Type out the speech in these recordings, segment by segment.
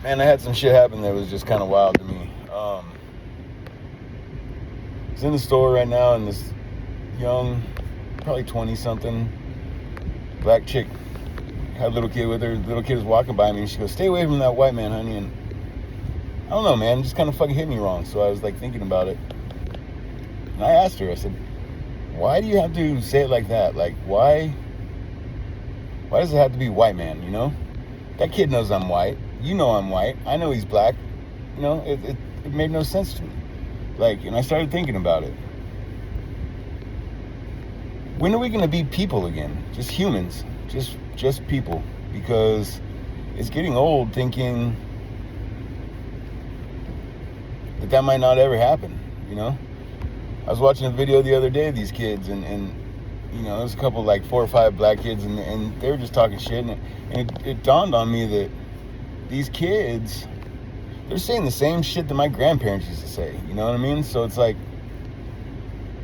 Man, I had some shit happen that was just kind of wild to me. I was in the store right now, and this young, probably 20-something, black chick had a little kid with her. The little kid was walking by me, and she goes, "Stay away from that white man, honey." And I don't know, man, it just kind of fucking hit me wrong. So I was like thinking about it, and I asked her. I said, "Why do you have to say it like that? Like, why does it have to be white man? You know, that kid knows I'm white. You know I'm white. I know he's black. You know, it made no sense to me. Like, and I started thinking about it. When are we going to be people again? Just humans. Just people. Because it's getting old thinking that might not ever happen, you know? I was watching a video the other day of these kids, and you know, there's a couple, like 4 or 5 black kids, and they were just talking shit, and it dawned on me that these kids, they're saying the same shit that my grandparents used to say, you know what I mean? So it's like,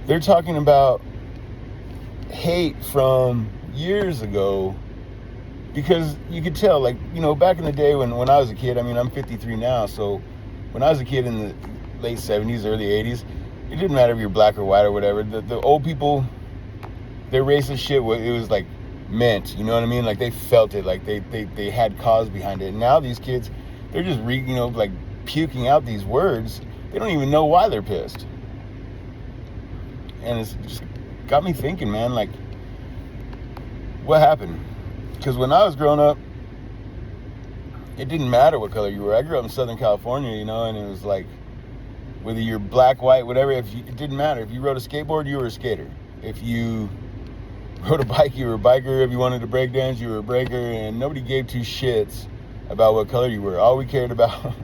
they're talking about hate from years ago, because you could tell, like, you know, back in the day when I was a kid, I mean, I'm 53 now, so when I was a kid in the late 70s, early 80s, it didn't matter if you're black or white or whatever. The old people, their racist shit, it was like meant, you know what I mean? Like, they felt it, like they had cause behind it. And now these kids, they're just like puking out these words. They don't even know why they're pissed. And it's just got me thinking, man, like, what happened? Because when I was growing up, it didn't matter what color you were. I grew up in Southern California, you know, and it was like, whether you're black, white, whatever, it didn't matter. If you rode a skateboard, you were a skater. If you rode a bike, you were a biker. If you wanted to break dance, you were a breaker. And nobody gave two shits about what color you were. All we cared about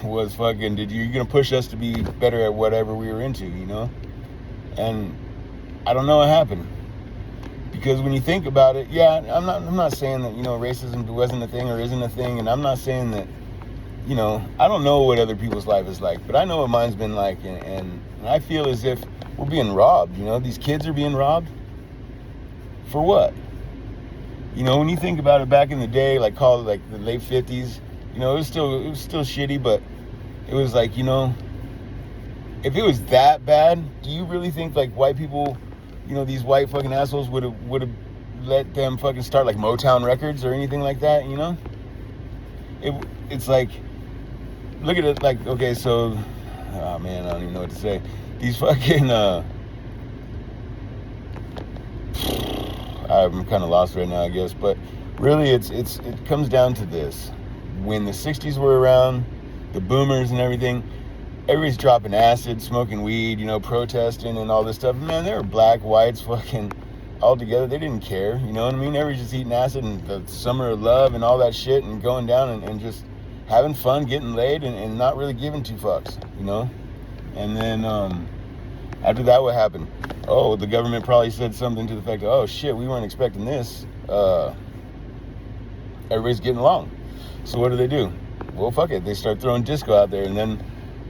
was fucking, you going to push us to be better at whatever we were into, you know? And I don't know what happened. Because when you think about it, yeah, I'm not saying that, you know, racism wasn't a thing or isn't a thing. And I'm not saying that, you know, I don't know what other people's life is like, but I know what mine's been like, and I feel as if we're being robbed, you know? These kids are being robbed. For what? You know, when you think about it, back in the day, like, call it like the late 50s, you know, it was still shitty, but it was like, you know, if it was that bad, do you really think, like, white people, you know, these white fucking assholes would have let them fucking start, like, Motown Records or anything like that, you know? It's like, look at it, like, okay, so, oh man, I don't even know what to say. These fucking, I'm kind of lost right now, I guess, but really it comes down to this. When the 60s were around, the boomers and everything, everybody's dropping acid, smoking weed, you know, protesting and all this stuff. Man, they were black, whites, fucking all together. They didn't care, you know what I mean? Everybody's just eating acid and the summer of love and all that shit and going down and just having fun, getting laid, and not really giving two fucks, you know? And then after that, what happened? Oh, the government probably said something to the effect of, oh shit, we weren't expecting this. Everybody's getting along. So what do? Well, fuck it. They start throwing disco out there, and then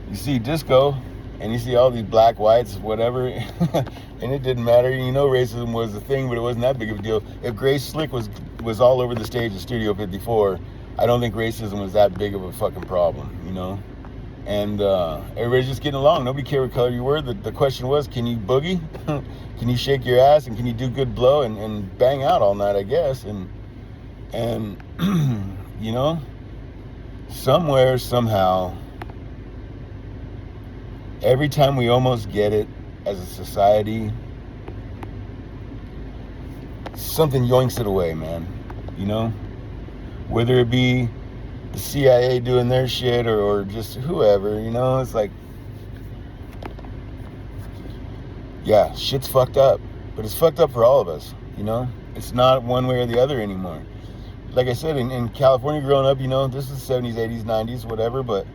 you see disco, and you see all these black, whites, whatever, and it didn't matter. You know, racism was a thing, but it wasn't that big of a deal. If Grace Slick was all over the stage at Studio 54, I don't think racism was that big of a fucking problem, you know? And everybody's just getting along. Nobody cared what color you were. The question was, can you boogie? Can you shake your ass? And can you do good blow and bang out all night, I guess? And you know, somewhere, somehow, every time we almost get it as a society, something yoinks it away, man. You know? Whether it be the CIA doing their shit or just whoever, you know? It's like, yeah, shit's fucked up. But it's fucked up for all of us, you know? It's not one way or the other anymore. Like I said, in California growing up, you know, this is 70s, 80s, 90s, whatever, but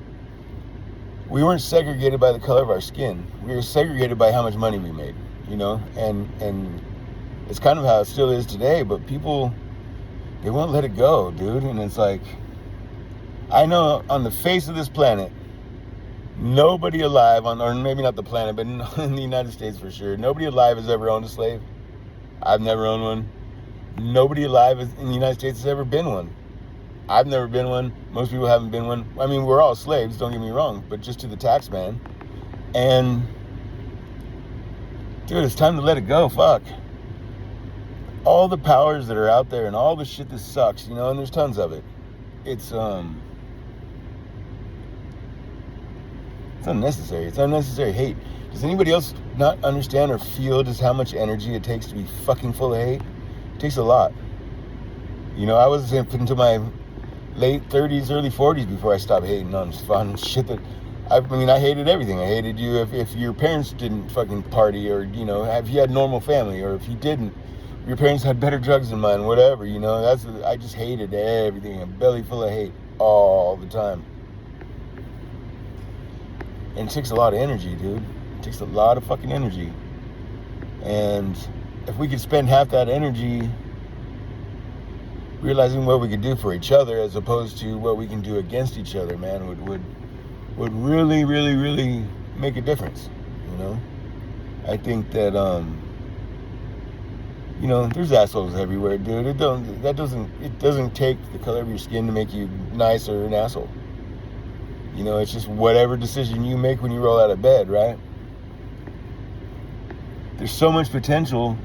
we weren't segregated by the color of our skin. We were segregated by how much money we made, you know? And it's kind of how it still is today, but people, they won't let it go, dude. And it's like, I know on the face of this planet, nobody alive or maybe not the planet, but in the United States for sure, nobody alive has ever owned a slave. I've never owned one. Nobody alive in the United States has ever been one. I've never been one. Most people haven't been one. I mean, we're all slaves, don't get me wrong, but just to the tax man. And, dude, it's time to let it go. Fuck. All the powers that are out there and all the shit that sucks, and there's tons of it. It's unnecessary. It's unnecessary hate. Does anybody else not understand or feel just how much energy it takes to be fucking full of hate? It takes a lot. I was into my late 30s, early 40s before I stopped hating on shit that... I hated everything. I hated you if your parents didn't fucking party, or, if you had a normal family, or if you didn't, your parents had better drugs than mine, whatever, I just hated everything. A belly full of hate all the time. And it takes a lot of energy, dude. It takes a lot of fucking energy. And if we could spend half that energy realizing what we could do for each other as opposed to what we can do against each other, man, would really, really, really make a difference. I think that there's assholes everywhere, dude. It doesn't take the color of your skin to make you nice or an asshole. It's just whatever decision you make when you roll out of bed, right? There's so much potential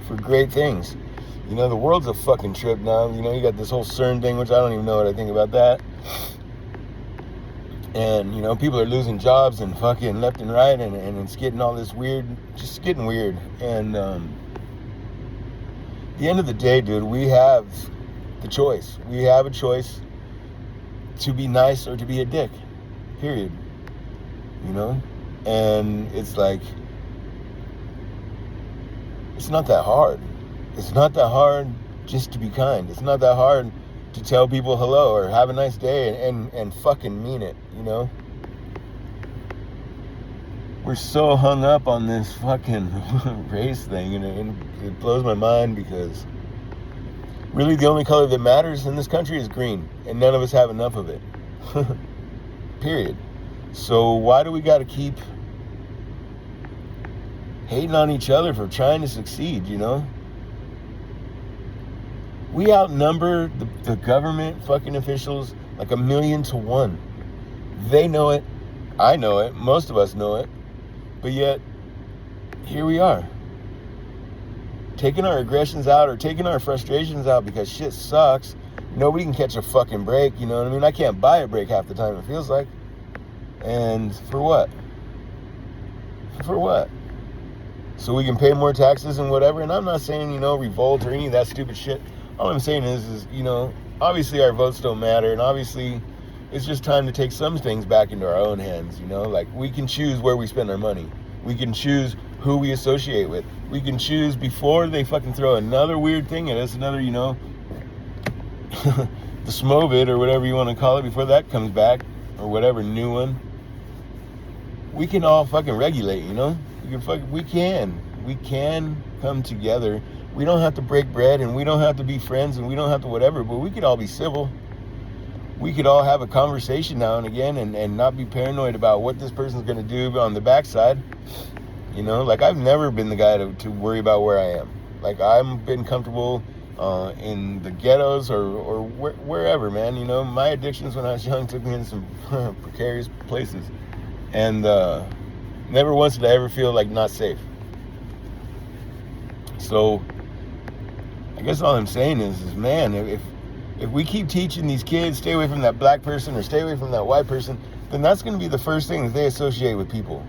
for great things. The world's a fucking trip now. You got this whole CERN thing, which I don't even know what I think about that. And, people are losing jobs and fucking left and right, and it's getting all this weird, just getting weird. And at the end of the day, dude, we have the choice. We have a choice to be nice or to be a dick, period. And it's like, it's not that hard. It's not that hard just to be kind. It's not that hard to tell people hello or have a nice day and fucking mean it, We're so hung up on this fucking race thing, and it blows my mind, because really the only color that matters in this country is green, and none of us have enough of it. Period. So why do we got to keep hating on each other for trying to succeed, We outnumber the government fucking officials like 1,000,000 to 1. They know it. I know it. Most of us know it. But yet, here we are. Taking our aggressions out or taking our frustrations out because shit sucks. Nobody can catch a fucking break, you know what I mean? I can't buy a break half the time, it feels like. And for what? For what? So we can pay more taxes and whatever. And I'm not saying, revolt or any of that stupid shit. All I'm saying is, obviously our votes don't matter, and obviously it's just time to take some things back into our own hands, Like, we can choose where we spend our money. We can choose who we associate with. We can choose before they fucking throw another weird thing at us, another, the Smovid or whatever you want to call it, before that comes back, or whatever new one. We can all fucking regulate, We can come together. We don't have to break bread, and we don't have to be friends, and we don't have to whatever, but we could all be civil. We could all have a conversation now and again, and not be paranoid about what this person's going to do on the backside. Like, I've never been the guy to worry about where I am. Like, I've been comfortable in the ghettos or wherever, man. My addictions when I was young took me in some precarious places. And never once did I ever feel like not safe. So I guess all I'm saying is man, if we keep teaching these kids, stay away from that black person or stay away from that white person, then that's going to be the first thing that they associate with people.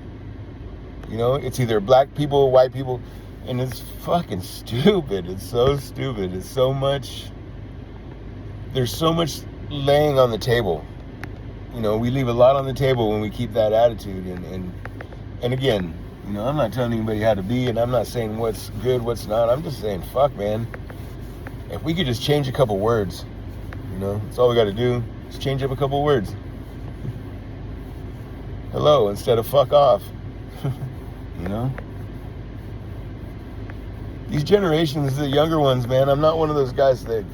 It's either black people or white people, and it's fucking stupid. It's so stupid. There's so much laying on the table. We leave a lot on the table when we keep that attitude, and again, I'm not telling anybody how to be, and I'm not saying what's good, what's not. I'm just saying, fuck, man. If we could just change a couple words, that's all we got to do. Just change up a couple words. Hello instead of fuck off. These generations, the younger ones, man, I'm not one of those guys that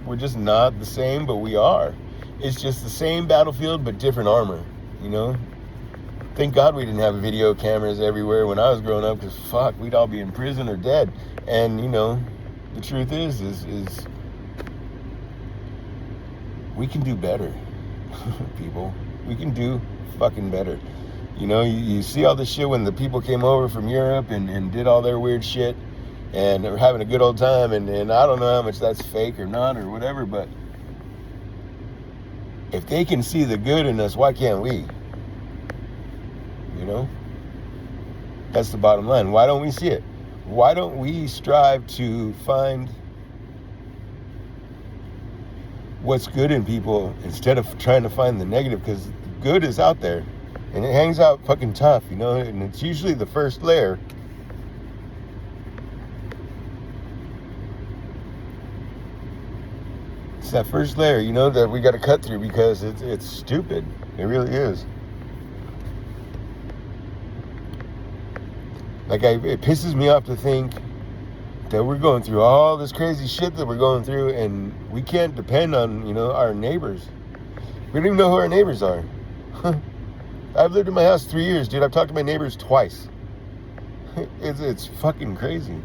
we're just not the same, but we are. It's just the same battlefield, but different armor, Thank God we didn't have video cameras everywhere when I was growing up, because fuck, we'd all be in prison or dead. And, the truth is we can do better, people. We can do fucking better. You know, you see all this shit when the people came over from Europe and did all their weird shit and they're having a good old time, and I don't know how much that's fake or not or whatever, but if they can see the good in us, why can't we? You know? That's the bottom line. Why don't we see it? Why don't we strive to find what's good in people instead of trying to find the negative? Because the good is out there and it hangs out fucking tough, you know, and it's usually the first layer. It's that first layer, you know, that we got to cut through because it's stupid. It really is. Like, it pisses me off to think that we're going through all this crazy shit that we're going through and we can't depend on, you know, our neighbors. We don't even know who our neighbors are. I've lived in my house 3 years, dude. I've talked to my neighbors twice. It's fucking crazy.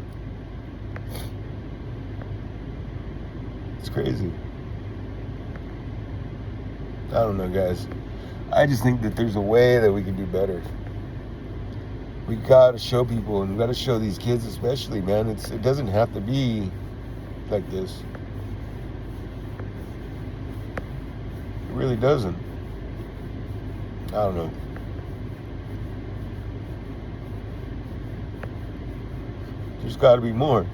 It's crazy. I don't know, guys. I just think that there's a way that we can do better. We gotta show people, and we gotta show these kids especially, man. It doesn't have to be like this. It really doesn't. I don't know. There's gotta be more.